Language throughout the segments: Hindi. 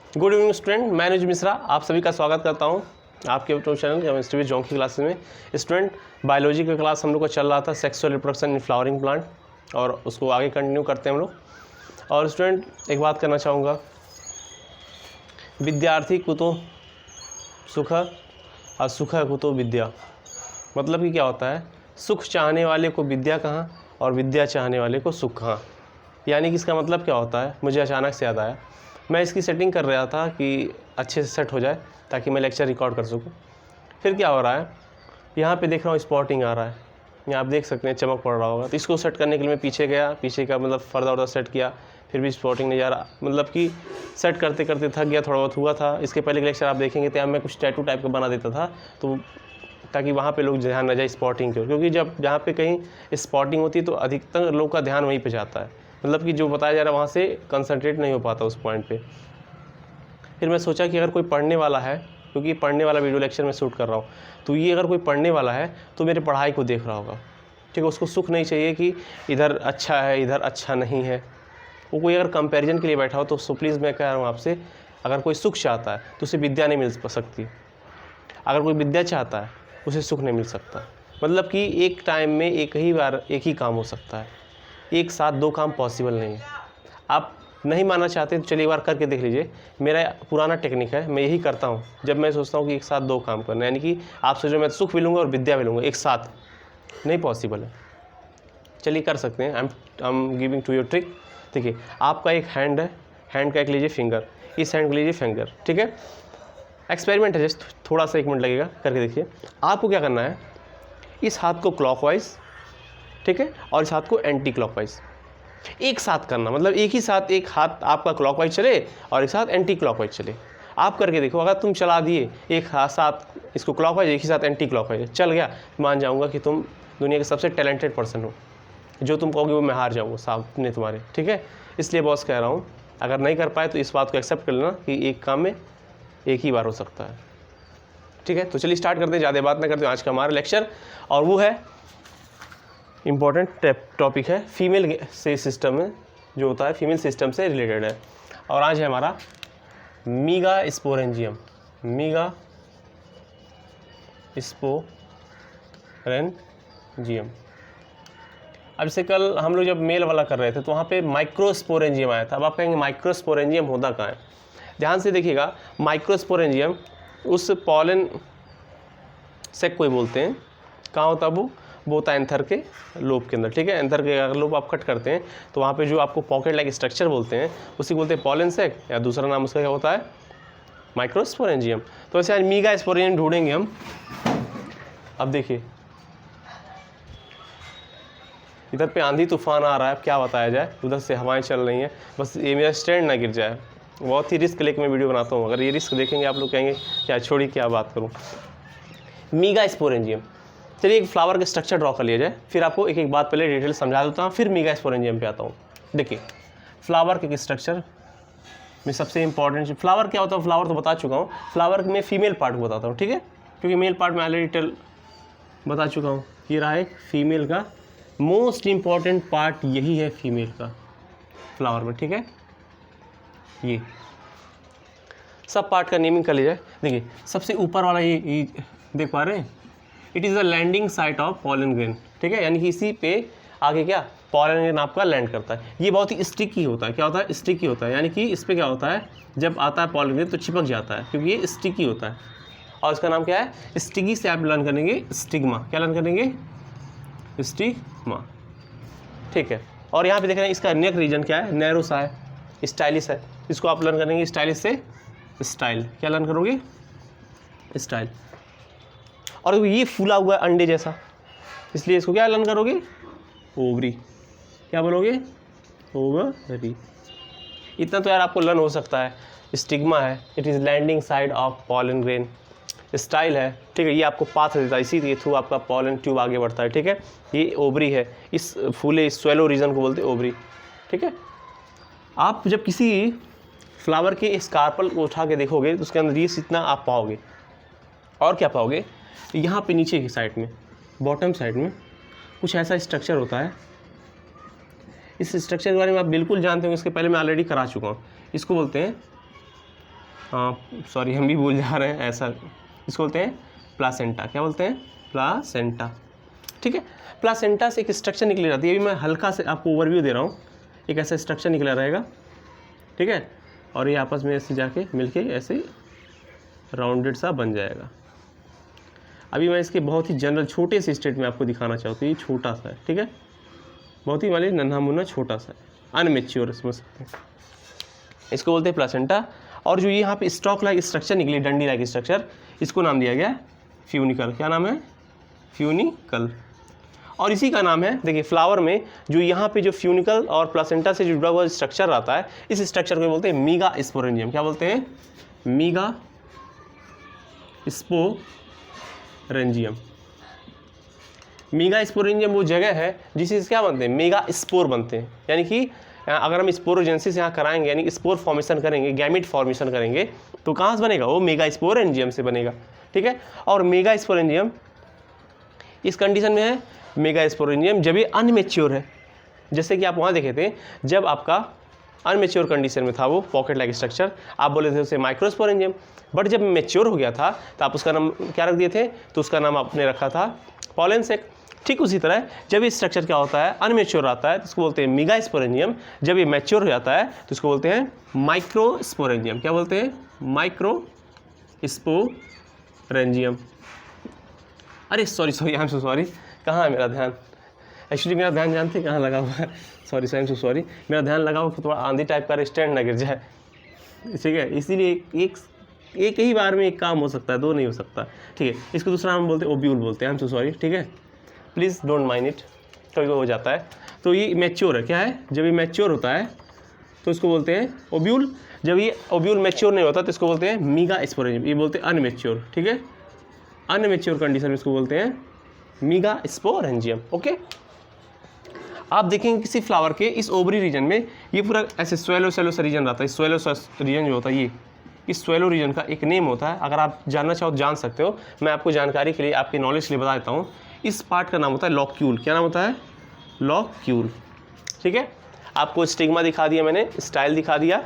गुड इवनिंग स्टूडेंट, मैं अनुज मिश्रा आप सभी का स्वागत करता हूं आपके यूट्यूब चैनल केमिस्ट्री विद जोंकी क्लासेस में। स्टूडेंट, बायोलॉजी का क्लास हम लोग का चल रहा था sexual reproduction in flowering plant, और उसको आगे कंटिन्यू करते हैं हम लोग। और स्टूडेंट एक बात करना चाहूँगा, विद्यार्थी को तो सुख और सुख को तो विद्या, मतलब कि क्या होता है, सुख चाहने वाले को विद्या कहाँ और विद्या चाहने वाले को सुख कहाँ। यानी कि इसका मतलब क्या होता है, मुझे अचानक से याद आया। मैं इसकी सेटिंग कर रहा था कि अच्छे से सेट हो जाए ताकि मैं लेक्चर रिकॉर्ड कर सकूं। फिर क्या हो रहा है, यहाँ पे देख रहा हूँ स्पॉटिंग आ रहा है, यहाँ आप देख सकते हैं चमक पड़ रहा होगा। तो इसको सेट करने के लिए मैं पीछे गया, पीछे का मतलब फर्दर उधर सेट किया, फिर भी स्पॉटिंग नहीं जा रहा। मतलब कि सेट करते करते थक गया, थोड़ा बहुत हुआ था। इसके पहले लेक्चर आप देखेंगे तो मैं कुछ टैटू टाइप का बना देता था, तो ताकि वहाँ पे लोग ध्यान न जाए स्पॉटिंग के, क्योंकि जब जहाँ पे कहीं स्पॉटिंग होती है तो अधिकतर लोग का ध्यान वहीं पे जाता है, मतलब कि जो बताया जा रहा है वहाँ से कंसंट्रेट नहीं हो पाता उस पॉइंट पे। फिर मैं सोचा कि अगर कोई पढ़ने वाला है, क्योंकि पढ़ने वाला वीडियो लेक्चर में शूट कर रहा हूँ, तो ये अगर कोई पढ़ने वाला है तो मेरे पढ़ाई को देख रहा होगा, ठीक है। उसको सुख नहीं चाहिए कि इधर अच्छा है इधर अच्छा नहीं है। वो कोई अगर कंपैरिजन के लिए बैठा हो तो सो प्लीज़ मैं कह रहा हूँ आपसे, अगर कोई सुख चाहता है तो उसे विद्या नहीं मिल सकती, अगर कोई विद्या चाहता है उसे सुख नहीं मिल सकता। मतलब कि एक टाइम में एक ही बार एक ही काम हो सकता है, एक साथ दो काम पॉसिबल नहीं है। आप नहीं मानना चाहते तो चलिए एक बार करके देख लीजिए। मेरा पुराना टेक्निक है, मैं यही करता हूँ जब मैं सोचता हूँ कि एक साथ दो काम करना, यानी कि आप सोचो मैं सुख भी लूँगा और विद्या भी लूँगा एक साथ, नहीं पॉसिबल है। चलिए कर सकते हैं, I am giving to your trick. देखिए, आपका एक हैंड है, हैंड का एक लीजिए फिंगर, इस हैंड को लीजिए फिंगर, ठीक है। एक्सपेरिमेंट है, जस्ट थोड़ा सा 1 मिनट लगेगा, करके देखिए। आपको क्या करना है, इस हाथ को क्लॉकवाइज, ठीक है, और इस हाथ को एंटी क्लॉकवाइज एक साथ करना। मतलब एक ही साथ एक हाथ आपका क्लॉकवाइज चले और एक साथ एंटी क्लॉकवाइज चले। आप करके देखो, अगर तुम चला दिए एक हाथ साथ इसको क्लॉकवाइज, एक ही साथ एंटी क्लॉकवाइज चल गया, मान जाऊंगा कि तुम दुनिया के सबसे टैलेंटेड पर्सन हो। जो तुम कहोगे वो मैं हार जाऊँगा सामने तुम्हारे, ठीक है। इसलिए बॉस कह रहा हूँ, अगर नहीं कर पाए तो इस बात को एक्सेप्ट कर लेना कि एक काम में एक ही बार हो सकता है, ठीक है। तो चलिए स्टार्ट करते हैं, ज़्यादा बात ना करते हैं आज का हमारा लेक्चर, और वो है इम्पॉर्टेंट टॉपिक है फीमेल से सिस्टम में, जो होता है फीमेल सिस्टम से रिलेटेड है। और आज है हमारा मीगा स्पोरेंजियम, मीगा स्पोरेंजियम। अब जैसे कल हम लोग जब मेल वाला कर रहे थे तो वहाँ पे माइक्रोस्पोरेंजियम आया था। अब आप कहेंगे माइक्रोस्पोरेंजियम होता कहाँ है, ध्यान से देखिएगा। माइक्रोस्पोरेंजियम उस पॉलन से कोई बोलते हैं, कहाँ होता है वो होता है एंथर के लोब के अंदर, ठीक है। एंथर के अगर लोब आप कट करते हैं तो वहाँ पे जो आपको पॉकेट लाइक स्ट्रक्चर बोलते हैं उसी बोलते हैं पॉलन सेक, या दूसरा नाम उसका क्या होता है, माइक्रोस्पोरेंजियम। तो वैसे आज मीगा स्पोरेंजियम ढूंढेंगे हम। अब देखिए, इधर पे आंधी तूफान आ रहा है, अब क्या बताया जाए, उधर से हवाएं चल रही हैं, बस ये मेरा स्टैंड ना गिर जाए। बहुत ही रिस्क लेके मैं वीडियो बनाता हूँ, अगर ये रिस्क देखेंगे आप लोग कहेंगे क्या छोड़ी क्या बात करूँ। मीगा स्पोरेंजियम, चलिए एक फ्लावर का स्ट्रक्चर ड्रॉ कर लिया जाए, फिर आपको एक एक बात पहले डिटेल समझा देता हूँ, फिर मीगा स्पोरेंजियम पे आता हूँ। देखिए, फ्लावर के स्ट्रक्चर में सबसे इंपॉर्टेंट फ्लावर क्या होता है, फ्लावर तो बता चुका हूँ। फ्लावर में फीमेल पार्ट को बताता हूँ, ठीक है, क्योंकि मेल पार्ट में ऑलरेडी डिटेल बता चुका हूँ। ये रहा एक फीमेल का मोस्ट इम्पॉर्टेंट पार्ट, यही है फीमेल का फ्लावर में, ठीक है। ये सब पार्ट का नेमिंग कर लिया जाए। देखिए, सबसे ऊपर वाला ये देख पा रहे हैं, it is the landing site of pollen grain, ठीक है। यानी कि इसी पे आगे क्या पॉलन ग्रेन आपका लैंड करता है। ये बहुत ही स्टिकी होता है, क्या होता है, स्टिकी होता है। यानी कि इस पर क्या होता है, जब आता है पॉलन ग्रेन तो चिपक जाता है, क्योंकि ये स्टिकी होता है। और इसका नाम क्या है, स्टिकी से आप लर्न करेंगे स्टिग्मा। क्या लर्न करेंगे, स्टिग्मा, ठीक है। और यहाँ पे देख रहे हैं इसका नेक रीजन क्या है, नैरो सा है, स्टाइलिश है। इसको आप लर्न करेंगे स्टाइलिश से स्टाइल। क्या लर्न करोगे, स्टाइल। और ये फूला हुआ है अंडे जैसा, इसलिए इसको क्या लर्न करोगे, ओवरी। क्या बोलोगे, ओवरी। इतना तो यार आपको लर्न हो सकता है। स्टिग्मा है, it is landing side of pollen grain. Style है, ठीक है, ये आपको पाथ देता है, इसी के थ्रू आपका पॉलन ट्यूब आगे बढ़ता है, ठीक है। ये ओवरी है, इस फूले स्वेलो रीजन को बोलते हैं ओवरी, ठीक है। आप जब किसी फ्लावर के स्कार्पल को उठा के देखोगे तो उसके अंदर ये इतना आप पाओगे। और क्या पाओगे, यहाँ पे नीचे की साइड में, बॉटम साइड में कुछ ऐसा स्ट्रक्चर होता है। इस स्ट्रक्चर के बारे में आप बिल्कुल जानते होंगे, इसके पहले मैं ऑलरेडी करा चुका हूँ। इसको बोलते हैं सॉरी हम भी भूल जा रहे हैं, ऐसा इसको बोलते हैं प्लासेंटा। क्या बोलते हैं? प्लासेंटा। ठीक है, प्लासेंटा से एक स्ट्रक्चर निकली रहती है। अभी मैं हल्का से आपको ओवरव्यू दे रहा हूँ। एक ऐसा स्ट्रक्चर निकला रहेगा, ठीक है, और ये आपस में ऐसे जाके मिलके ऐसे राउंडेड सा बन जाएगा। अभी मैं इसके बहुत ही जनरल छोटे से स्टेट में आपको दिखाना चाहता हूँ। ये छोटा सा है, ठीक है, बहुत ही वाले नन्हा मुन्ना छोटा सा है, अनमेच्योर समझ सकते हैं, इसको बोलते हैं प्लासेंटा। और जो यहाँ पे स्टॉक लाइक स्ट्रक्चर निकली, डंडी लाइक स्ट्रक्चर, इसको नाम दिया गया फ्यूनिकल। क्या नाम है? फ्यूनिकल। और इसी का नाम है, देखिए फ्लावर में जो यहाँ पे जो फ्यूनिकल और प्लासेंटा से जुड़ा हुआ स्ट्रक्चर रहता है, इस स्ट्रक्चर को बोलते हैं मीगा स्पोरेंजियम। क्या बोलते हैं? मीगा स्पोरेंजियम। मीगा स्पोरेंजियम वो जगह है जिससे क्या बनते हैं? मेगा स्पोर बनते हैं। यानी कि अगर हम स्पोरोजेनेसिस यहाँ कराएंगे, यानी स्पोर फॉर्मेशन करेंगे, गैमेट फॉर्मेशन करेंगे, तो कहाँ से बनेगा? वो मेगा स्पोरेंजियम से बनेगा। ठीक है, और मेगा स्पोरेंजियम इस कंडीशन में है, मेगा स्पोरेंजियम जब ये अनमेच्योर है, जैसे कि आप वहाँ देखे थे जब आपका अनमेच्योर कंडीशन में था वो पॉकेट लाइक स्ट्रक्चर, आप बोले थे उसे माइक्रोस्पोरेंजियम। बट जब मेच्योर हो गया था तो आप उसका नाम क्या रख दिए थे? तो उसका नाम आपने रखा था पॉलेंसेक। ठीक उसी तरह जब ये स्ट्रक्चर क्या होता है? अनमेच्योर आता है तो इसको बोलते हैं मीगा स्पोरेंजियम। जब ये मैच्योर हो जाता है तो इसको बोलते हैं माइक्रोस्पोरेंजियम। क्या बोलते हैं? माइक्रोस्पोरेंजियम। अरे sorry I am so sorry, कहाँ है मेरा ध्यान? एक्चुअली मेरा ध्यान जानते कहाँ लगा हुआ है? Sorry I am so sorry, मेरा ध्यान लगा हुआ थोड़ा आंधी टाइप का स्टैंड ना गिर जाए, ठीक है, इसीलिए एक ही बार में एक काम हो सकता है, दो नहीं हो सकता। ठीक है, इसको दूसरा हम बोलते हैं ओब्यूल बोलते हैं। आई एम सो सॉरी, ठीक है, प्लीज़ डोंट माइंड इट, कभी हो जाता है। तो ये मैच्योर है, क्या है? जब ये मैच्योर होता है तो इसको बोलते हैं ओब्यूल। जब ये ओब्यूल मैच्योर नहीं होता तो इसको बोलते हैं मीगा स्पोरेंजियम। ये बोलते हैं अनमेच्योर। ठीक है, अनमेच्योर कंडीशन में इसको बोलते हैं मीगा स्पोरेंजियम। ओके, आप देखेंगे किसी फ्लावर के इस ओवरी रीजन में ये पूरा ऐसे स्वेलो सा रीजन रहता है। स्वेलो सा रीजन जो होता है ये, इस स्वेलो रीजन का एक नेम होता है। अगर आप जानना चाहो तो जान सकते हो, मैं आपको जानकारी के लिए, आपके नॉलेज के लिए बता देता हूँ। इस पार्ट का नाम होता है लॉक्यूल। क्या नाम होता है? लॉक्यूल। ठीक है, आपको स्टिग्मा दिखा दिया मैंने, स्टाइल दिखा दिया,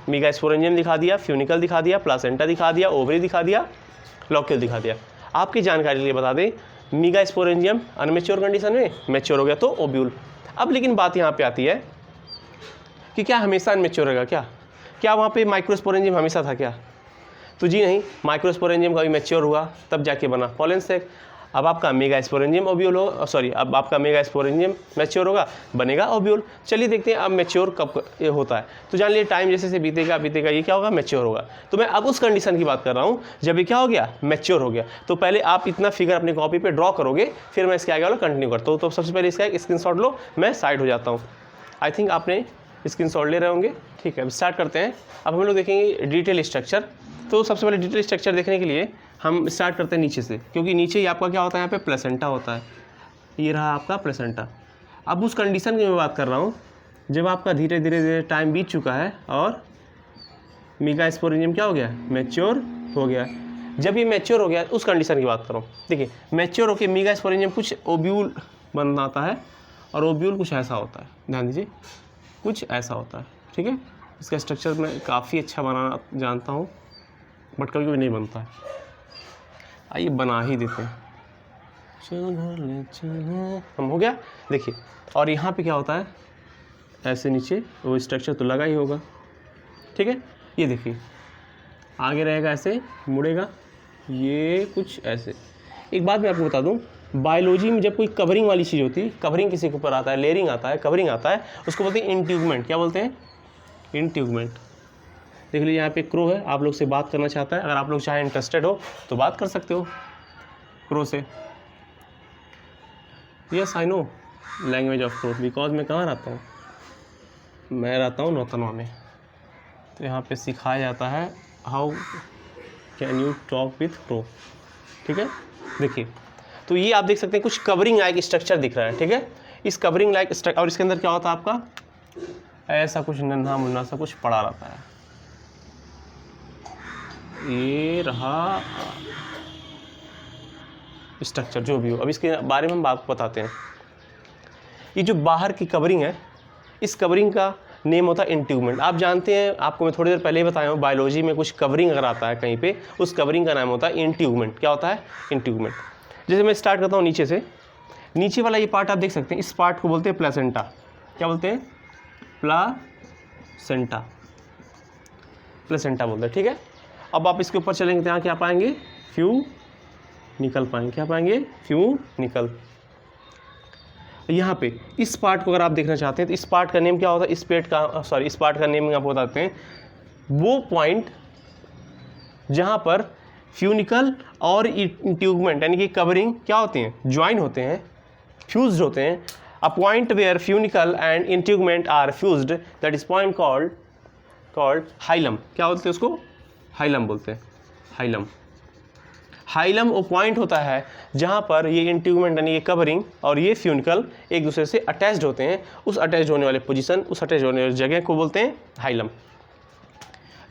मीगा स्पोरेंजियम दिखा दिया, फ्यूनिकल दिखा दिया, प्लासेंटा दिखा दिया, ओवरी दिखा दिया, लॉक्यूल दिखा दिया। आपकी जानकारी के लिए बता दें, मीगा स्पोरेंजियम अनमेच्योर कंडीशन में, मैच्योर हो गया तो ओब्यूल। अब लेकिन बात यहाँ पे आती है कि क्या हमेशा अनमेच्योर रहेगा? क्या वहाँ पे माइक्रोस्पोरेंजियम हमेशा था क्या? तो जी नहीं, माइक्रोस्पोरेंजियम कभी मैच्योर हुआ तब जाके बना पॉलेंसेक। अब आपका मेगा स्पोरेंजियम ओब्यूल हो, सॉरी, अब आपका मेगा स्पोरेंजियम मैच्योर होगा, बनेगा ओब्यूल। चलिए देखते हैं अब मैच्योर कब ये होता है। तो जान लिए टाइम जैसे बीतेगा ये क्या होगा? मैच्योर होगा। तो मैं अब उस कंडीशन की बात कर रहा हूँ जब ये क्या हो गया? मैच्योर हो गया। तो पहले आप इतना फिगर अपनी कॉपी पे ड्रॉ करोगे, फिर मैं इसके आगे वाला कंटिन्यू करता हूँ। तो सबसे पहले इसका एक स्क्रीनशॉट लो, मैं साइड हो जाता हूँ। आई थिंक आपने स्क्रीनशॉट ले रहे होंगे। ठीक है, अब स्टार्ट करते हैं। अब हम लोग देखेंगे डिटेल स्ट्रक्चर। तो सबसे पहले डिटेल स्ट्रक्चर देखने के लिए हम स्टार्ट करते हैं नीचे से, क्योंकि नीचे ही आपका क्या होता है? यहाँ पे प्लेसेंटा होता है। ये रहा आपका प्लेसेंटा। अब उस कंडीशन की मैं बात कर रहा हूँ जब आपका धीरे धीरे टाइम बीत चुका है और मीगा स्पोरेंजियम क्या हो गया? मैच्योर हो गया। जब ये मैच्योर हो गया उस कंडीशन की बात कर रहा हूँ। देखिए, मैच्योर होकर मीगा स्पोरेंजियम कुछ ओब्यूल बनाता है, और ओब्यूल कुछ ऐसा होता है, ध्यान दीजिए, कुछ ऐसा होता है। ठीक है, इसका स्ट्रक्चर मैं काफ़ी अच्छा बनाना जानता हूँ, बट कभी कभी नहीं बनता है। आइए बना ही देते हैं। हम हो गया, देखिए। और यहाँ पे क्या होता है? ऐसे नीचे वो स्ट्रक्चर तो लगा ही होगा। ठीक है, ये देखिए आगे रहेगा, ऐसे मुड़ेगा, ये कुछ ऐसे। एक बात मैं आपको बता दूं, बायोलॉजी में जब कोई कवरिंग वाली चीज़ होती है, कवरिंग किसी के ऊपर आता है, लेयरिंग आता है, कवरिंग आता है, उसको बोलते हैं इंट्यूगमेंट। क्या बोलते हैं? इंट्यूगमेंट। देख लीजिए यहाँ पे क्रो है, आप लोग से बात करना चाहता है। अगर आप लोग चाहे इंटरेस्टेड हो तो बात कर सकते हो क्रो से। Yes I know language of crow, because मैं कहाँ रहता हूँ? मैं रहता हूँ नौतनवा में। तो यहाँ पे सिखाया जाता है how can you talk with crow. ठीक है, देखिए तो ये आप देख सकते हैं कुछ कवरिंग लाइक स्ट्रक्चर दिख रहा है। ठीक है, इस कवरिंग लाइक स्ट्रक्चर, और इसके अंदर क्या होता है आपका? ऐसा कुछ नन्हा मुन्ना सा कुछ पड़ा रहता है। ये रहा स्ट्रक्चर जो भी हो। अब इसके बारे में हम आपको बताते हैं। ये जो बाहर की कवरिंग है, इस कवरिंग का नेम होता है इंट्यूगमेंट। आप जानते हैं, आपको मैं थोड़ी देर पहले ही बताया हूँ, बायोलॉजी में कुछ कवरिंग अगर आता है कहीं पे, उस कवरिंग का नाम होता है इंट्यूगमेंट। क्या होता है? इंट्यूगमेंट। जैसे मैं स्टार्ट करता हूँ नीचे से, नीचे वाला ये पार्ट आप देख सकते हैं, इस पार्ट को बोलते हैं प्लेसेंटा। क्या बोलते हैं? प्लासेंटा, प्लेसेंटा बोलते हैं, ठीक है। अब आप इसके ऊपर चलेंगे तो यहाँ क्या पाएंगे? फ्यूनिकल पाएंगे। क्या पाएंगे? फ्यूनिकल। यहाँ पे इस पार्ट को अगर आप देखना चाहते हैं तो इस पार्ट का नेम क्या होता है? इस पार्ट का नेम आप बताते हैं वो पॉइंट जहाँ पर फ्यूनिकल और इंट्यूगमेंट यानी कि कवरिंग क्या होते हैं? ज्वाइन होते हैं, फ्यूज्ड होते हैं। A point where funicle and integument are fused, that is point called hilum. क्या बोलते हैं उसको? हाइलम बोलते हैं। हाइलम, हाइलम वो पॉइंट होता है जहाँ पर ये इंट्यूगमेंट यानी ये कवरिंग और ये फ्यूनिकल एक दूसरे से अटैच्ड होते हैं। उस अटैच होने वाले पोजीशन, उस अटैच होने वाली जगह को बोलते हैं हाइलम।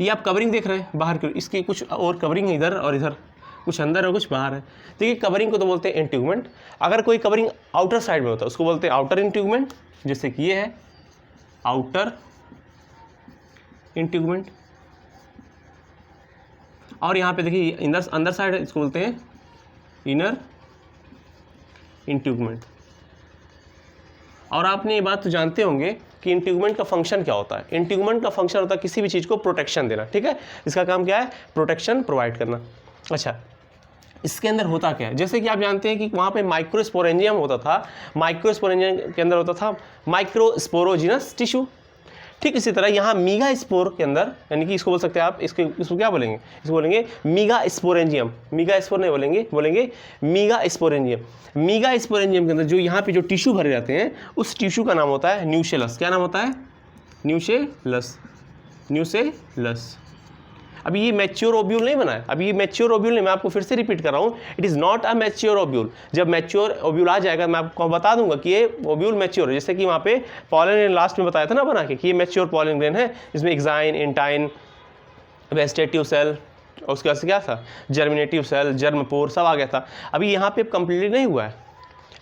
ये आप कवरिंग देख रहे हैं बाहर की, इसकी कुछ और कवरिंग है इधर और इधर, कुछ अंदर और कुछ बाहर है। देखिए कवरिंग को तो बोलते हैं इंट्यूगमेंट। अगर कोई कवरिंग आउटर साइड में होता है उसको बोलते हैं आउटर इंट्यूगमेंट, जैसे कि ये है आउटर इंट्यूगमेंट। और यहाँ पे देखिए अंदर साइड है, इसको बोलते हैं इनर इंट्यूगमेंट। और आपने ये बात तो जानते होंगे कि इंट्यूगमेंट का फंक्शन क्या होता है। इंट्यूगमेंट का फंक्शन होता है किसी भी चीज़ को प्रोटेक्शन देना, ठीक है। इसका काम क्या है? प्रोटेक्शन प्रोवाइड करना। अच्छा, इसके अंदर होता क्या है? जैसे कि आप जानते हैं कि वहाँ पे माइक्रोस्पोरेंजियम होता था। माइक्रोस्पोरेंजियम के अंदर होता था माइक्रोस्पोरोजिनस टिश्यू। ठीक इसी तरह यहाँ मीगा स्पोर के अंदर, यानी कि इसको बोल सकते हैं आप, इसको क्या बोलेंगे? इसको बोलेंगे मीगा स्पोरेंजियम। मीगा स्पोर नहीं बोलेंगे मीगा स्पोरेंजियम। मीगा स्पोरेंजियम के अंदर जो यहाँ पे जो टिश्यू भरे जाते हैं उस टिश्यू का नाम होता है न्यूशेलस। क्या नाम होता है? न्यूशेलस। न्यूशेलस। अभी ये मैच्योर ओब्यूल नहीं बना है, अभी ये मैच्योर ओब्यूल नहीं, मैं आपको फिर से रिपीट कर रहा हूँ, it is not a mature ovule. जब मैच्योर ओब्यूल आ जाएगा मैं आपको बता दूंगा कि ये ओब्यूल मैच्योर है। जैसे कि वहाँ पे पॉलन ग्रेन लास्ट में बताया था ना बना के कि ये मैच्योर पॉलन ग्रेन है, इसमें एक्साइन, इंटाइन, वेजिटेटिव सेल, उसके बाद से क्या था? जर्मिनेटिव सेल, जर्मपोर सब आ गया था। अभी यहाँ पे कंप्लीटली नहीं हुआ है,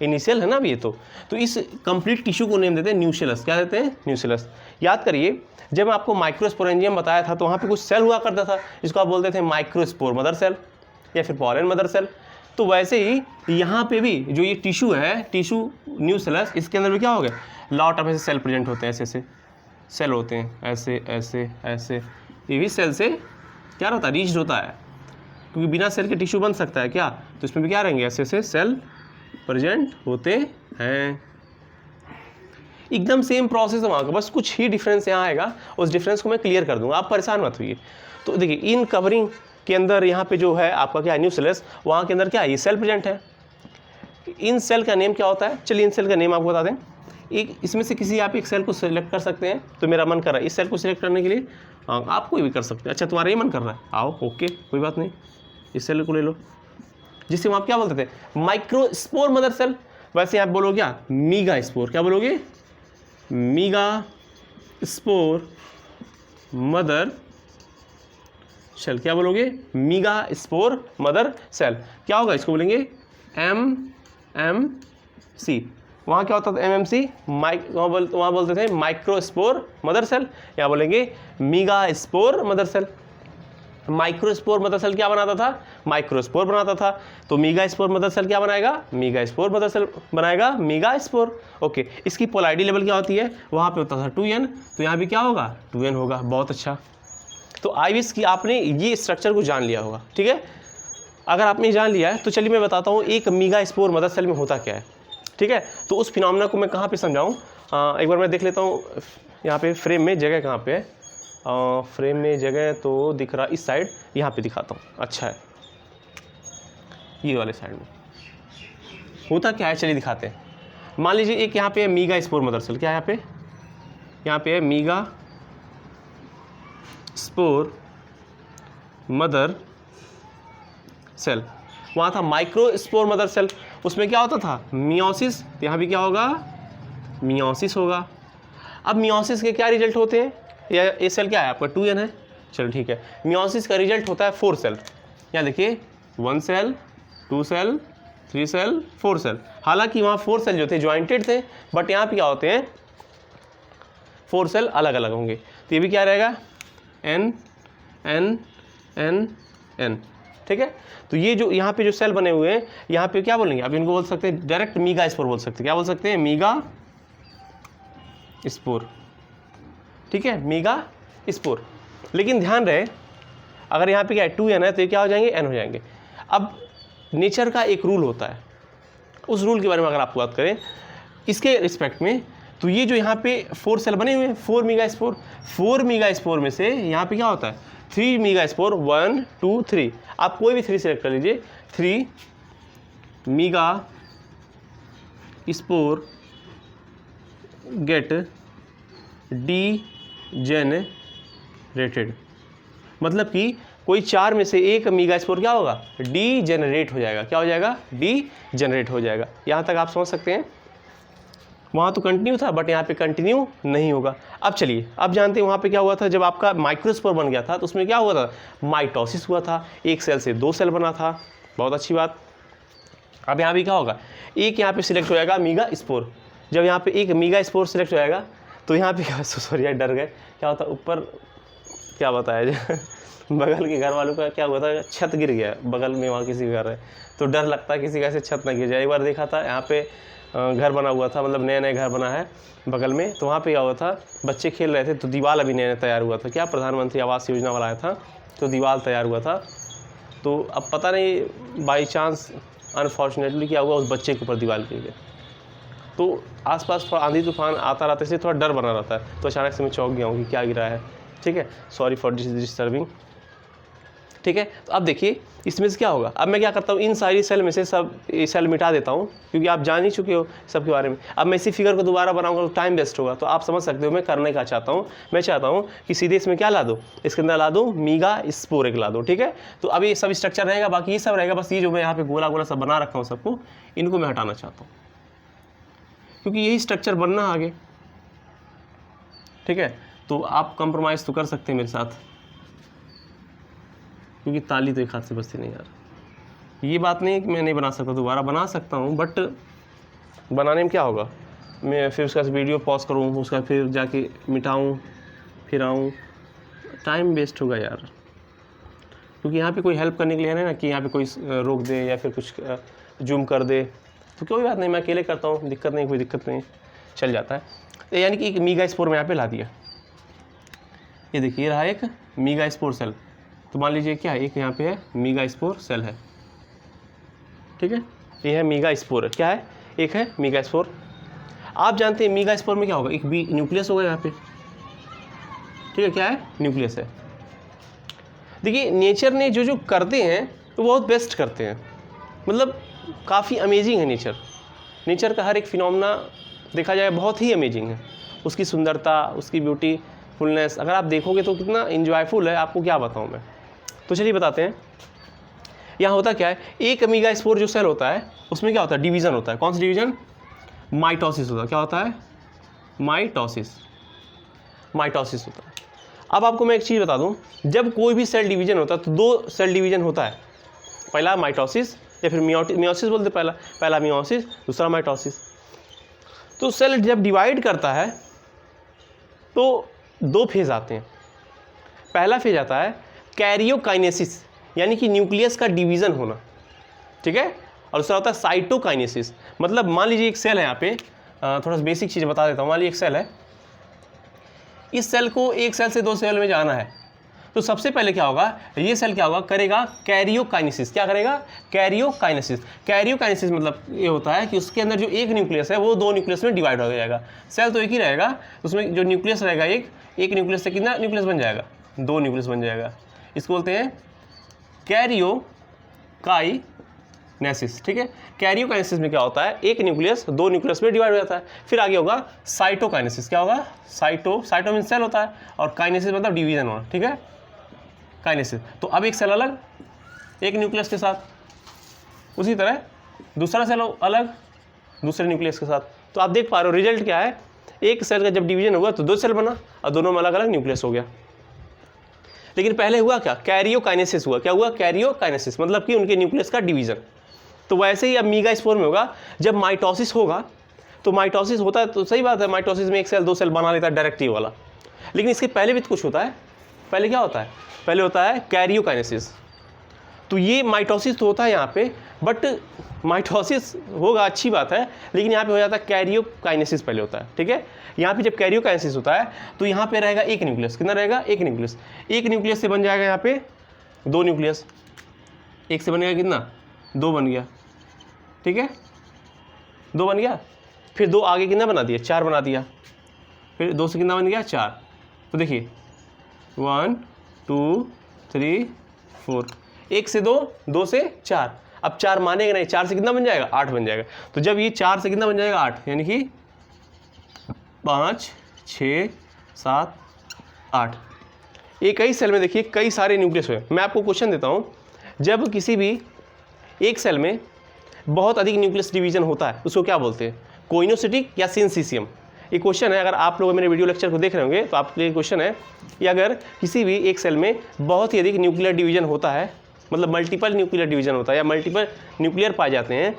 इनिशियल है ना अभी ये तो इस कंप्लीट टिश्यू को नेम देते हैं न्यूशेलस। क्या देते हैं? न्यूशेलस। याद करिए जब मैं आपको माइक्रोस्पोरेंजियम बताया था तो वहाँ पे कुछ सेल हुआ करता था जिसको आप बोलते थे माइक्रोस्पोर मदर सेल या फिर पॉलन मदर सेल। तो वैसे ही यहाँ पे भी जो ये टिश्यू है, टिश्यू न्यूशेलस, इसके अंदर भी क्या हो गया? लॉट ऑफ ऐसे सेल प्रेजेंट होते हैं, ऐसे ऐसे सेल होते हैं, ऐसे ऐसे ऐसे। ये भी सेल से क्या होता है? रीच्ड होता है, क्योंकि बिना सेल के टिश्यू बन सकता है क्या? तो इसमें भी क्या रहेंगे? ऐसे ऐसे सेल प्रेजेंट होते हैं। एकदम सेम प्रोसेस है वहाँ का, बस कुछ ही डिफरेंस यहाँ आएगा, उस डिफरेंस को मैं क्लियर कर दूंगा, आप परेशान मत होइए। तो देखिए इन कवरिंग के अंदर यहाँ पे जो है आपका क्या है? न्यूशेलस। वहाँ के अंदर क्या है? ये सेल प्रेजेंट है। इन सेल का नेम क्या होता है? चलिए इन सेल का नेम आपको बता दें। एक इसमें से किसी आप एक सेल को सिलेक्ट कर सकते हैं। तो मेरा मन कर रहा है इस सेल को सिलेक्ट करने के लिए, आप कोई भी कर सकते हैं। अच्छा तुम्हारा ये मन कर रहा है, आओ ओके कोई बात नहीं, इस सेल को ले लो, जिससे हम आप क्या बोलते थे? Microspore mother cell. वैसे आप बोलोगे क्या? Megaspore. क्या बोलोगे? Megaspore mother cell. क्या बोलोगे? Megaspore mother cell. क्या होगा? इसको बोलेंगे MMC। वहाँ क्या होता था? MMC वहाँ बोलते थे माइक्रोस्पोर मदर सेल, यहाँ बोलेंगे megaspore mother cell. Microspore mother cell क्या बनाता था? माइक्रोस्पोर बनाता था। तो मीगा स्पोर मदर सेल क्या बनाएगा? मीगा स्पोर मदर सेल बनाएगा मीगा स्पोर। ओके, इसकी पोलैरिटी लेवल क्या होती है? वहाँ पे होता था 2n, तो यहाँ भी क्या होगा? 2n होगा। बहुत अच्छा, तो आई विश कि आपने ये स्ट्रक्चर को जान लिया होगा, ठीक है। अगर आपने जान लिया है तो चलिए मैं बताता हूँ एक मीगा स्पोर मदर सेल में होता क्या है, ठीक है। तो उस फिनोमेना को मैं कहाँ पे समझाऊँ, एक बार मैं देख लेता हूँ यहाँ पे फ्रेम में जगह कहाँ पे है। फ्रेम में जगह तो दिख रहा इस साइड, यहाँ पे दिखाता हूँ। अच्छा है, ये वाले साइड में होता क्या है, चलिए दिखाते हैं। मान लीजिए एक यहाँ पे है मीगा स्पोर मदर सेल। क्या यहाँ पे है मीगा स्पोर मदर सेल। वहाँ था माइक्रो स्पोर मदर सेल, उसमें क्या होता था? मियोसिस। यहाँ भी क्या होगा? मियोसिस होगा। अब मियोसिस के क्या रिजल्ट होते हैं? ये सेल क्या है आपका? 2n है। चलो ठीक है, मियोसिस का रिजल्ट होता है 4 सेल। यहाँ देखिए 1 सेल, 2 सेल, 3 सेल, 4 सेल। हालांकि वहाँ 4 सेल जो थे ज्वाइंटेड थे, बट यहाँ पे क्या होते हैं? 4 सेल अलग अलग होंगे। तो ये भी क्या रहेगा, N N N N, ठीक है। तो ये जो यहाँ पे जो सेल बने हुए हैं, यहाँ पे क्या बोलेंगे, अब इनको बोल सकते हैं डायरेक्ट मीगा स्पोर बोल सकते हैं। क्या बोल सकते हैं, मीगा स्पोर, ठीक है, मीगा स्पोर। लेकिन ध्यान रहे, अगर यहाँ पे क्या है 2N है तो ये क्या हो जाएंगे, N हो जाएंगे। अब नेचर का एक रूल होता है, उस रूल के बारे में अगर आपको बात करें इसके रिस्पेक्ट में, तो ये जो यहाँ पे 4 सेल बने हुए हैं 4 मीगा स्पोर, 4 मीगा स्पोर में से यहाँ पे क्या होता है 3 मीगा स्पोर, 1 2 3, आप कोई भी 3 सेलेक्ट कर लीजिए, 3 मीगा स्पोर गेट डीजेनरेटेड। मतलब कि कोई 4 में से एक मीगा स्पोर क्या होगा, डी जनरेट हो जाएगा। क्या हो जाएगा, डी जनरेट हो जाएगा। यहाँ तक आप समझ सकते हैं। वहाँ तो कंटिन्यू था, बट यहाँ पे कंटिन्यू नहीं होगा। अब चलिए, अब जानते हैं वहाँ पे क्या हुआ था, जब आपका माइक्रोस्पोर बन गया था तो उसमें क्या हुआ था, माइटोसिस हुआ था, एक सेल से 2 सेल बना था। बहुत अच्छी बात। अब यहाँ भी क्या होगा, एक यहाँ पे सिलेक्ट हो जाएगा मीगा स्पोर। जब यहाँ पे एक मीगा स्पोर सिलेक्ट हो जाएगा तो यहाँ पे क्या, सॉरी यार डर गए, क्या होता ऊपर क्या बताया जाए बगल के घर वालों का क्या हुआ था, छत गिर गया, बगल में वहाँ किसी का घर है तो डर लगता है किसी का ऐसे छत ना गिर जाए। एक बार देखा था यहाँ पे घर बना हुआ था, मतलब नया नया घर बना है बगल में, तो वहाँ पे क्या हुआ था, बच्चे खेल रहे थे तो दीवार अभी नया तैयार हुआ था, क्या प्रधानमंत्री आवास योजना वाला आया था तो दीवार तैयार हुआ था। तो अब पता नहीं बाई चांस अनफॉर्चुनेटली क्या हुआ, उस बच्चे के ऊपर दीवार गिर गई। तो आसपास थोड़ा आंधी तूफान आता रहता है, इसलिए थोड़ा डर बना रहता है। तो अचानक से मैं चौंक गया हूँ कि क्या गिरा है, ठीक है, सॉरी फॉर डिस्टर्बिंग, ठीक है। तो अब देखिए इसमें से क्या होगा, अब मैं क्या करता हूँ, इन सारी सेल में से सब सेल मिटा देता हूँ, क्योंकि आप जान ही चुके हो सब के बारे में। अब मैं इसी फिगर को दोबारा बनाऊंगा तो टाइम वेस्ट होगा। तो आप समझ सकते हो मैं करने का चाहता हूँ, मैं चाहता हूँ कि सीधे इसमें क्या ला दो, इसके अंदर ला दो मीगा स्पोर एक ला दो, ठीक है। तो अब ये सब स्ट्रक्चर रहेगा, बाकी ये सब रहेगा, बस ये जो मैं यहाँ पे गोला गोला सब बना रखा हूँ सबको, इनको मैं हटाना चाहता हूँ, क्योंकि यही स्ट्रक्चर बनना आगे, ठीक है। तो आप कंप्रोमाइज़ तो कर सकते हैं मेरे साथ, क्योंकि ताली तो एक हाथ से बजती नहीं यार। ये बात नहीं है कि मैं नहीं बना सकता, दोबारा बना सकता हूँ, बट बनाने में क्या होगा, मैं फिर उसका वीडियो पॉज करूँ, उसका फिर जाके मिटाऊँ, फिर आऊँ, टाइम वेस्ट होगा यार। क्योंकि यहाँ पे कोई हेल्प करने के लिए है ना, कि यहाँ पे कोई रोक दे या फिर कुछ जूम कर दे, तो कोई बात नहीं, मैं अकेले करता हूँ, दिक्कत नहीं, कोई दिक्कत नहीं, चल जाता है। तो यानी कि एक मीगा स्पोर में यहाँ पे ला दिया, ये देखिए रहा एक मीगा स्पोर सेल। तो मान लीजिए क्या है, एक यहाँ पे है मीगा स्पोर सेल है, ठीक है, ये है मीगा स्पोर, क्या है, एक है मीगा स्पोर। आप जानते हैं मीगा स्पोर में क्या होगा, एक बी न्यूक्लियस होगा यहाँ पे, ठीक है, क्या है, न्यूक्लियस है। देखिए नेचर ने जो जो करते हैं तो बहुत बेस्ट करते हैं, मतलब काफ़ी अमेजिंग है नेचर। नेचर का हर एक फिनोमेना देखा जाए बहुत ही अमेजिंग है, उसकी सुंदरता, उसकी ब्यूटीफुलनेस अगर आप देखोगे तो कितना इंजॉयफुल है, आपको क्या बताऊँ मैं। तो चलिए बताते हैं, यहाँ होता क्या है, एक मीगा स्पोर जो सेल होता है उसमें क्या होता है, डिवीज़न होता है। कौन सा डिवीज़न, माइटोसिस होता है। क्या होता है, माइटोसिस, माइटोसिस होता है। अब आपको मैं एक चीज़ बता दूं, जब कोई भी सेल डिवीजन होता है तो 2 सेल डिवीजन होता है, पहला माइटोसिस या फिर मियोसिस बोलते, पहला मियोसिस, दूसरा माइटोसिस। तो सेल जब डिवाइड करता है तो 2 फेज आते हैं। पहला फेज आता है कैरियोकाइनेसिस, यानी कि न्यूक्लियस का डिवीज़न होना, ठीक है, और दूसरा होता है साइटोकाइनेसिस। मतलब मान लीजिए एक सेल है, यहाँ पे थोड़ा सा बेसिक चीज़ बता देता हूँ। मान लीजिए एक सेल है, इस सेल को एक सेल से 2 सेल में जाना है, तो सबसे पहले क्या होगा, ये सेल क्या होगा, करेगा कैरियोकाइनेसिस। क्या करेगा, कैरियोकाइनेसिस। कैरियोकाइनेसिस मतलब ये होता है कि उसके अंदर जो एक न्यूक्लियस है वो 2 न्यूक्लियस में डिवाइड हो जाएगा। सेल तो एक ही रहेगा, उसमें जो न्यूक्लियस रहेगा एक न्यूक्लियस से कितना न्यूक्लियस बन जाएगा, 2 न्यूक्लियस बन जाएगा। इसको बोलते हैं कैरियोकाइनेसिस, ठीक है। कैरियोकाइनेसिस में क्या होता है, एक न्यूक्लियस 2 न्यूक्लियस में डिवाइड हो जाता है। फिर आगे होगा साइटोकाइनेसिस। क्या होगा, साइटो मीन सेल होता है, और काइनेसिस मतलब डिवीजन होना, ठीक है, काइनेसिस। तो अब एक सेल अलग एक न्यूक्लियस के साथ, उसी तरह दूसरा सेल अलग दूसरे न्यूक्लियस के साथ। तो आप देख पा रहे हो रिजल्ट क्या है, एक सेल का जब डिवीजन हुआ तो 2 सेल बना और दोनों में अलग अलग न्यूक्लियस हो गया। लेकिन पहले हुआ क्या, कैरियोकाइनेसिस हुआ। क्या हुआ, कैरियोकाइनेसिस मतलब कि उनके न्यूक्लियस का डिवीजन। तो वैसे ही अब मीगा स्पोर में होगा, जब माइटोसिस होगा तो माइटोसिस होता है तो सही बात है, माइटोसिस में एक सेल दो सेल बना लेता है डायरेक्ट वाला, लेकिन इसके पहले भी तो कुछ होता है। पहले क्या होता है? पहले होता है कैरियोकाइनेसिस। तो ये माइटोसिस तो होता है यहाँ पे, बट माइटोसिस होगा अच्छी बात है, लेकिन यहाँ पे हो जाता है कैरियोकाइनेसिस पहले होता है, ठीक है। यहाँ पे जब कैरियोकाइनेसिस होता है तो यहाँ पे रहेगा एक न्यूक्लियस। कितना रहेगा? एक न्यूक्लियस। एक न्यूक्लियस से बन जाएगा यहाँ पे दो न्यूक्लियस, एक से बनेगा कितना? दो बन गया, ठीक है, दो बन गया। फिर दो आगे कितना बना दिया? चार बना दिया। फिर दो से कितना बन गया? चार। तो देखिए 1 2 3 4, एक से दो, दो से चार। अब चार मानेगा नहीं, चार से कितना बन जाएगा? 8 बन जाएगा। तो जब ये चार से कितना बन जाएगा? 8, यानी कि 5 6 7 8। एक ही सेल में देखिए कई सारे न्यूक्लियस हुए। मैं आपको क्वेश्चन देता हूँ, जब किसी भी एक सेल में बहुत अधिक न्यूक्लियस डिवीजन होता है उसको क्या बोलते हैं? कोइनोसिटिक या सिंसीसियम? ये क्वेश्चन है, अगर आप लोग मेरे वीडियो लेक्चर को देख रहे होंगे तो आपके लिए क्वेश्चन है कि अगर किसी भी एक सेल में बहुत ही अधिक न्यूक्लियर डिवीजन होता है, मतलब मल्टीपल न्यूक्लियर डिवीजन होता है या मल्टीपल न्यूक्लियर पाए जाते हैं,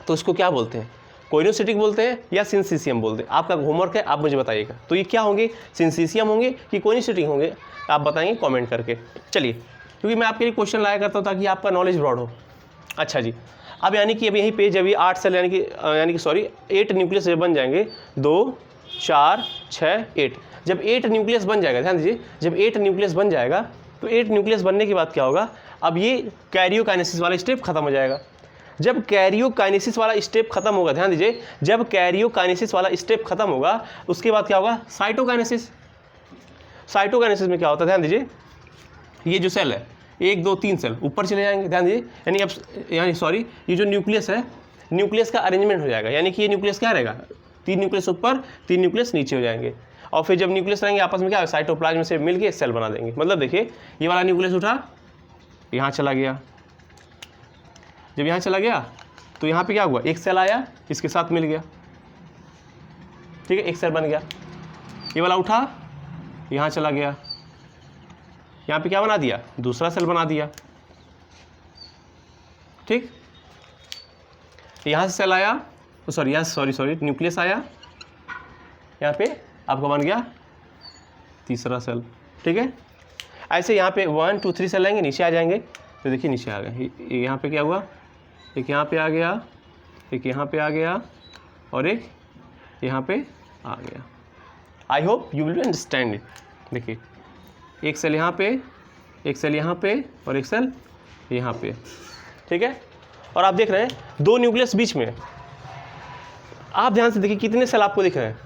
तो उसको क्या बोलते हैं? कोइनोसिटिक बोलते हैं या सिंसीसियम बोलते हैं? आपका होमवर्क है, आप मुझे बताइएगा। तो ये क्या होंगे? सिंसीसियम होंगे कि कोइनोसिटिक होंगे? आप बताएंगे कमेंट करके। चलिए, क्योंकि मैं आपके लिए क्वेश्चन लाया करता हूँ ताकि आपका नॉलेज ब्रॉड हो। अच्छा जी, अब यानी कि अब यहीं पे जब ये 8 सेल यानी कि सॉरी 8 न्यूक्लियस जब बन जाएंगे, 2 4 6 8, जब 8 न्यूक्लियस बन जाएगा, ध्यान दीजिए, जब 8 न्यूक्लियस बन जाएगा तो 8 न्यूक्लियस बनने के बाद क्या होगा? अब ये कैरियोकाइनेसिस वाला स्टेप खत्म हो जाएगा। जब कैरियोकाइनेसिस वाला स्टेप खत्म होगा, ध्यान दीजिए, जब कैरियोकाइनेसिस वाला स्टेप खत्म होगा उसके बाद क्या होगा? साइटोकाइनेसिस। साइटोकाइनेसिस में क्या होता है? ध्यान दीजिए, ये जो सेल है 1 2 3 सेल ऊपर चले जाएंगे, ध्यान दीजिए, यानी सॉरी ये जो न्यूक्लियस है, न्यूक्लियस का अरेंजमेंट हो जाएगा, यानी कि ये न्यूक्लियस क्या रहेगा? 3 न्यूक्लियस ऊपर 3 न्यूक्लियस नीचे हो जाएंगे, और फिर जब न्यूक्लियस रहेंगे आपस में क्या? साइटोप्लाज्म से मिलके एक सेल बना देंगे। मतलब देखिए, ये वाला न्यूक्लियस उठा, यहाँ चला गया, जब यहाँ चला गया तो यहाँ पे क्या हुआ? एक सेल आया, इसके साथ मिल गया, ठीक है, एक सेल बन गया। ये वाला उठा, यहाँ चला गया, यहाँ पे क्या बना दिया? दूसरा सेल बना दिया, ठीक। यहाँ से सेल आया, सॉरी यहाँ सॉरी न्यूक्लियस आया, यहाँ पे आपका बन गया तीसरा सेल, ठीक है। ऐसे यहाँ पे 1 2 3 सेल आएंगे, नीचे आ जाएंगे, तो देखिए नीचे आ गए। यहाँ पे क्या हुआ? एक यहाँ पे आ गया, एक यहाँ पे आ गया, और एक यहाँ पे आ गया। I hope you will understand it. देखिए, एक सेल यहाँ पे, एक सेल यहाँ पे, और एक सेल यहाँ पे, ठीक है। और आप देख रहे हैं दो न्यूक्लियस बीच में। आप ध्यान से देखिए कितने सेल आपको दिख रहे हैं?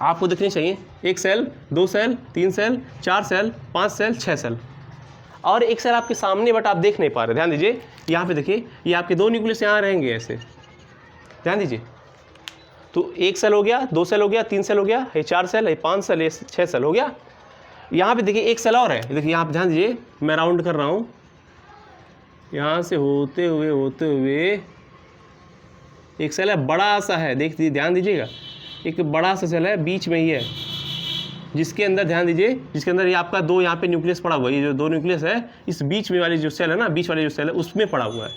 आपको दिखने चाहिए एक सेल, दो cell, 3 cell, 4 cell, 5 cell, 6 cell, और एक सेल आपके सामने बट आप देख नहीं पा रहे। ध्यान दीजिए, यहाँ पे देखिए, ये आपके दो न्यूक्लियस यहाँ रहेंगे ऐसे, ध्यान दीजिए। तो एक सेल हो गया, 2 सेल हो गया, 3 सेल हो गया, ये 4 सेल, ये 5 सेल, ये 6 सेल हो गया। यहाँ पे देखिए एक सेल और है, देखिए यहाँ पे ध्यान दीजिए, मैं राउंड कर रहा हूँ, यहाँ से होते हुए एक सेल है, बड़ा सा है, देख दीजिए, ध्यान दीजिएगा, एक बड़ा सा सेल है बीच में ही है, जिसके अंदर ध्यान दीजिए, जिसके अंदर ये आपका दो यहाँ पे न्यूक्लियस पड़ा हुआ है। ये जो दो न्यूक्लियस है, इस बीच में वाली जो सेल है ना, बीच वाली जो सेल है उसमें पड़ा हुआ है।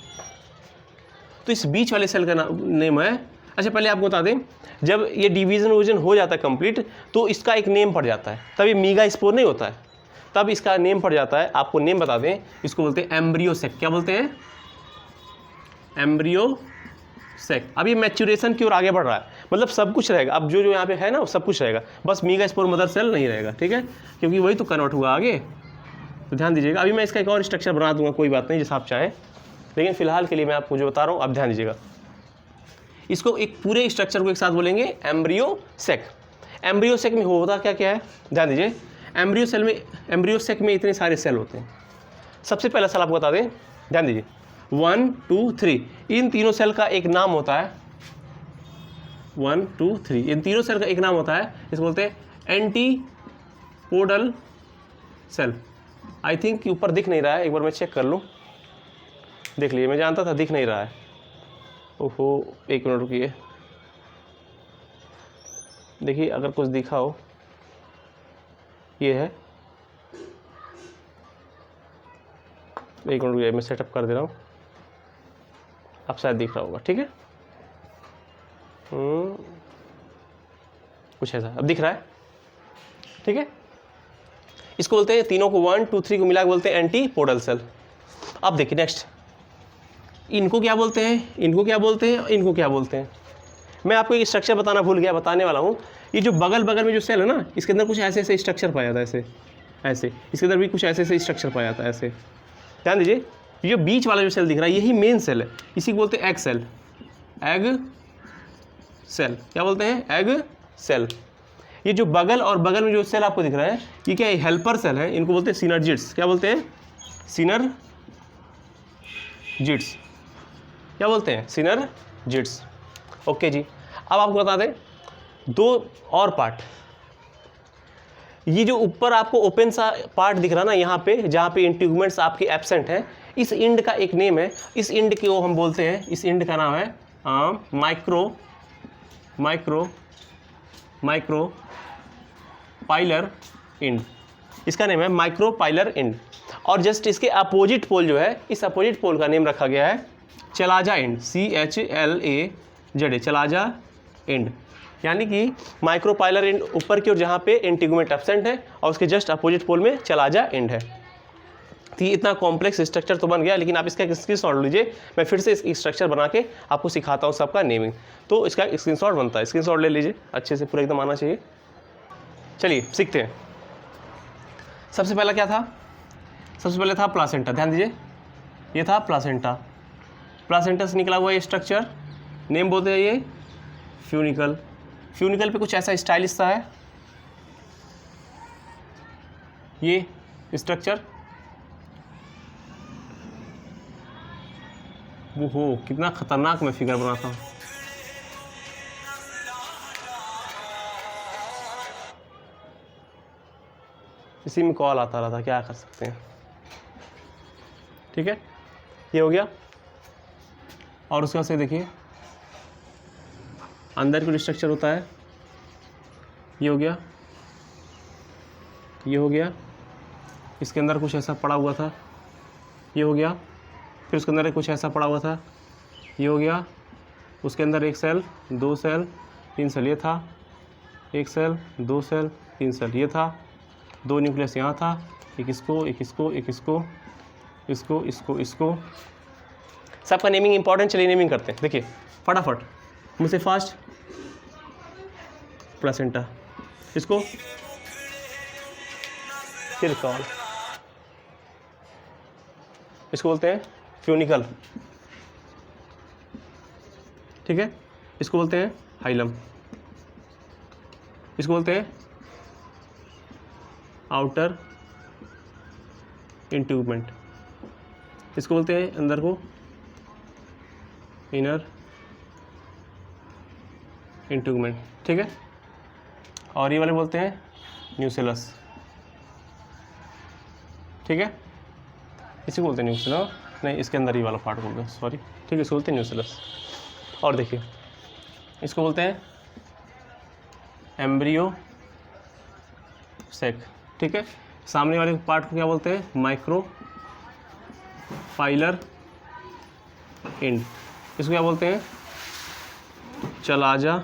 तो इस बीच वाले सेल का नेम है, अच्छा पहले आपको बता दें, जब ये डिवीजन हो जाता है कंप्लीट तो इसका एक नेम पड़ जाता है, तब ये मीगा स्पोर नहीं होता है, तब इसका नेम पड़ जाता है। आपको नेम बता दें, इसको बोलते हैं एम्ब्रियोसेक। क्या बोलते हैं? एम्ब्रियोसेक। अब ये मैच्यूरेशन की ओर आगे बढ़ रहा है, मतलब सब कुछ रहेगा, अब जो यहाँ पे है ना सब कुछ रहेगा, बस मीगा स्पोर मदर सेल नहीं रहेगा, ठीक है, क्योंकि वही तो कन्वर्ट हुआ आगे। तो ध्यान दीजिएगा, अभी मैं इसका एक और स्ट्रक्चर बना दूंगा, कोई बात नहीं, जैसा आप चाहें, लेकिन फिलहाल के लिए मैं आपको जो बता रहा हूँ, अब ध्यान दीजिएगा। इसको एक पूरे स्ट्रक्चर को एक साथ बोलेंगे एम्ब्रियोसेक। एम्ब्रियोसेक में होता क्या क्या है? ध्यान दीजिए, एम्ब्रियोसेक में इतने सारे सेल होते हैं। सबसे पहला सेल आपको बता दें, ध्यान दीजिए, 1 2 3, इन तीनों सेल का एक नाम होता है, 1 2 3, इन तीनों सेल का एक नाम होता है, इसको बोलते हैं एंटीपोडल सेल। आई थिंक ऊपर दिख नहीं रहा है, एक बार मैं चेक कर लूँ। देख लीजिए, मैं जानता था दिख नहीं रहा है, ओहो एक मिनट रुकिए, देखिए अगर कुछ दिखा हो, ये है, एक मिनट रुकिए, मैं सेटअप कर दे रहा हूँ, अब शायद दिख रहा होगा, ठीक है, कुछ ऐसा अब दिख रहा है, ठीक है। इसको बोलते हैं, तीनों को 1 2 3 को मिला के बोलते हैं एंटीपोडल सेल। अब देखिए नेक्स्ट, इनको क्या बोलते हैं, इनको क्या बोलते हैं, इनको क्या बोलते हैं। मैं आपको एक स्ट्रक्चर बताना भूल गया, बताने वाला हूँ। ये जो बगल बगल में जो सेल है ना, इसके अंदर कुछ ऐसे ऐसे स्ट्रक्चर पाया जाता है, ऐसे ऐसे, इसके अंदर भी कुछ ऐसे ऐसे स्ट्रक्चर पाया जाता है, ऐसे। ध्यान दीजिए, ये जो बीच वाला जो सेल दिख रहा है यही मेन सेल है, इसी को बोलते हैं एग सेल। एग सेल क्या बोलते हैं, एग सेल। ये जो बगल और बगल में जो सेल आपको दिख रहा है, ये क्या है, हेल्पर सेल है, इनको बोलते हैं सिनर्जिड्स। क्या बोलते हैं, सिनर्जिड्स। क्या बोलते हैं, सिनर्जिड्स। ओके जी। अब आपको बता दें दो और पार्ट। ये जो ऊपर आपको ओपन सा पार्ट दिख रहा ना यहाँ पे, जहाँ पे इंटीग्यूमेंट्स आपके एब्सेंट हैं, इस इंड का एक नेम है, इस इंड को हम बोलते हैं, इस इंड का नाम है माइक्रोपाइलर इंड। इसका नेम है माइक्रोपाइलर इंड। और जस्ट इसके अपोजिट पोल जो है, इस अपोजिट पोल का नेम रखा गया है chalaza end, CHLAZ, chalaza end. यानी कि माइक्रोपाइलर इंड ऊपर की ओर जहाँ पे इंटीग्यूमेंट एब्सेंट है, और उसके जस्ट अपोजिट पोल में चलाजा इंड है। तो ये इतना कॉम्प्लेक्स स्ट्रक्चर तो बन गया, लेकिन आप इसका स्क्रीनशॉट लीजिए, मैं फिर से इस स्ट्रक्चर बना के आपको सिखाता हूँ सबका नेमिंग। तो इसका स्क्रीनशॉट बनता है, स्क्रीनशॉट ले लीजिए, अच्छे से पूरा एकदम आना चाहिए। चलिए सीखते हैं। सबसे पहला क्या था, सबसे पहले था प्लासेंटा। ध्यान दीजिए, ये था प्लासेंटा। प्लासेंटा से निकला हुआ ये स्ट्रक्चर, नेम बोलते हैं ये फ्यूनिकल। फ्यूनिकल पे कुछ ऐसा स्टाइलिश सा है ये स्ट्रक्चर। वो हो, कितना खतरनाक मैं फिगर बनाता हूँ। इसी में कॉल आता रहा था, क्या कर सकते हैं। ठीक है, ये हो गया। और उसके बाद से देखिए अंदर का स्ट्रक्चर होता है, ये हो गया, ये हो गया। इसके अंदर कुछ ऐसा पड़ा हुआ था, ये हो गया। फिर उसके अंदर कुछ ऐसा पड़ा हुआ था, ये हो गया। उसके अंदर एक सेल, दो सेल, तीन सेल, ये था। एक सेल, दो सेल, तीन सेल, ये था। दो न्यूक्लियस यहाँ था, एक इसको, एक इसको, एक इसको, इसको, इसको, इसको। सबका नेमिंग इंपॉर्टेंट, चलिए नेमिंग करते हैं। देखिए फटाफट मुझसे फास्ट। प्लासेंटा, इसको सिरकॉल, इसको बोलते हैं फ्यूनिकल, ठीक है। इसको बोलते हैं हाइलम, इसको बोलते हैं आउटर इंट्यूबमेंट, इसको बोलते हैं अंदर को इनर इंट्यूबमेंट, ठीक है। और ये वाले बोलते हैं न्यूसेलस, ठीक है। इसी को बोलते हैं न्यूसेलस, नहीं इसके अंदर ये वाला पार्ट बोलते हैं, सॉरी, ठीक है। इसको बोलते हैं न्यूसेलस। और देखिए इसको बोलते हैं एम्ब्रियो सेक, ठीक है। सामने वाले पार्ट को क्या बोलते हैं, माइक्रोपाइलर इंड, इसको क्या बोलते हैं, चलाजा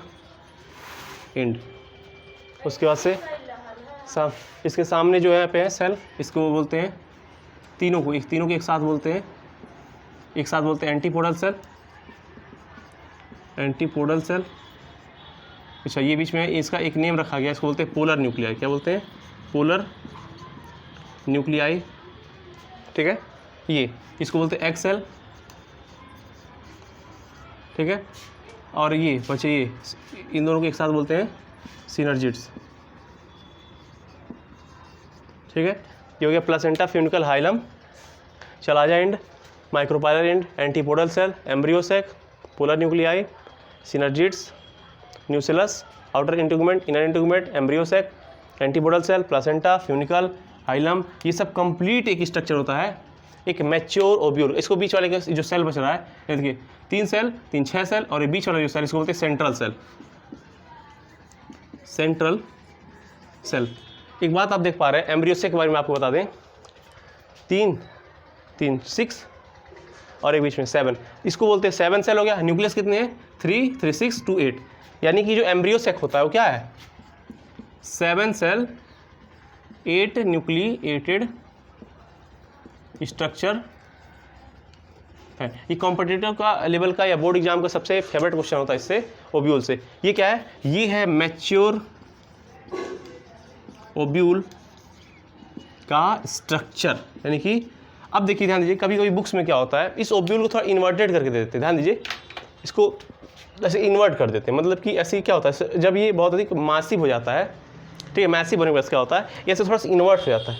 इंड। उसके बाद से इसके सामने जो है पे है सेल, इसको बोलते हैं, तीनों को एक साथ बोलते हैं, एक साथ बोलते हैं एंटीपोडल सेल, एंटीपोडल सेल। अच्छा, ये बीच में इसका एक नेम रखा गया, इसको बोलते हैं पोलर न्यूक्लियाई। क्या बोलते हैं, पोलर न्यूक्लियाई, ठीक है। ये इसको बोलते हैं एग सेल, ठीक है। और ये बचे ये, इन दोनों को एक साथ बोलते हैं सिनर्जिड्स, ठीक है। ये हो गया placenta, funicle, hilum, chalaza end, micropylar end, antipodal cell, embryo sac, polar nuclei, synergids, nucellus, outer integument, inner integument, embryo sac, antipodal cell, placenta, funicle, hilum. ये सब कंप्लीट एक स्ट्रक्चर होता है, एक मैच्योर ओव्यूल। इसको बीच वाले का जो सेल बच रहा है, ये देखिए 3 सेल, 3 6 सेल, और ये बीच वाला जो सेल, इसको बोलते हैं सेंट्रल सेल, सेंट्रल सेल। एक बात आप देख पा रहे हैं, एम्ब्रियो सेक के बारे में आपको बता दें, 3 3 6 और एक बीच में 7, इसको बोलते हैं 7 सेल हो गया। न्यूक्लियस कितने हैं? 3, 3, 6, 2, 8, यानी कि जो एम्ब्रियो सेक होता है वो क्या है? 7 सेल 8 न्यूक्लिएटेड स्ट्रक्चर है। ये कॉम्पिटिटिव का लेवल का या बोर्ड एग्जाम का सबसे फेवरेट क्वेश्चन होता है इससे, ओव्यूल से। ये क्या है? ये है मैच्योर ओव्यूल का स्ट्रक्चर, यानी कि अब देखिए ध्यान दीजिए, कभी कभी बुक्स में क्या होता है, इस ओव्यूल को थोड़ा इन्वर्टेड करके दे देते हैं। ध्यान दीजिए, इसको ऐसे इन्वर्ट कर देते हैं, मतलब कि ऐसे क्या होता है, जब ये बहुत अधिक मासिव हो जाता है, ठीक है, मैसिव होने के बाद क्या होता है, ये ऐसे थोड़ा सा इन्वर्ट हो जाता है,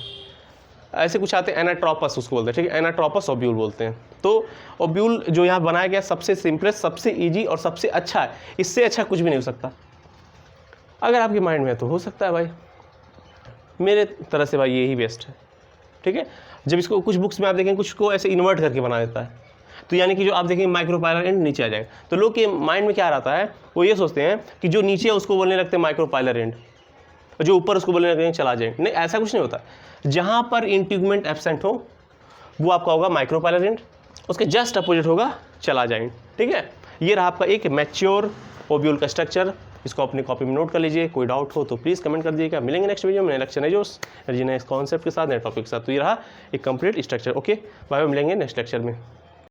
ऐसे कुछ आते हैं एनाट्रोपस उसको बोलते हैं, ठीक है, एनाट्रोपस ओव्यूल बोलते हैं। तो ओव्यूल जो यहाँ बनाया गया सबसे सिंपलेस्ट, सबसे ईजी और सबसे अच्छा है, इससे अच्छा कुछ भी नहीं हो सकता। अगर आपके माइंड में है तो हो सकता है भाई, मेरे तरह से भाई यही बेस्ट है, ठीक है। जब इसको कुछ बुक्स में आप देखेंगे कुछ को ऐसे इन्वर्ट करके बना देता है, तो यानी कि जो आप देखेंगे माइक्रोपाइलर एंड नीचे आ जाएगा, तो लोग के माइंड में क्या रहता है, वो ये सोचते हैं कि जो नीचे है उसको बोलने लगते हैं माइक्रोपाइलर एंड, और जो ऊपर उसको बोलने लगते हैं चला जाए। नहीं, ऐसा कुछ नहीं होता। जहाँ पर इंटीग्यूमेंट एब्सेंट हो वो आपका होगा माइक्रोपाइलर एंड, उसके जस्ट अपोजिट होगा चला जाए, ठीक है। ये रहा आपका एक मैच्योर ओव्यूल का स्ट्रक्चर, इसको अपनी कॉपी में नोट कर लीजिए। कोई डाउट हो तो प्लीज़ कमेंट कर दीजिएगा। मिलेंगे नेक्स्ट वीडियो में, नए लेक्चर नए जोश नए कॉन्सेप्ट के साथ, नए टॉपिक के साथ। तो ये रहा एक कंप्लीट स्ट्रक्चर। ओके बाय, मिलेंगे नेक्स्ट लेक्चर में।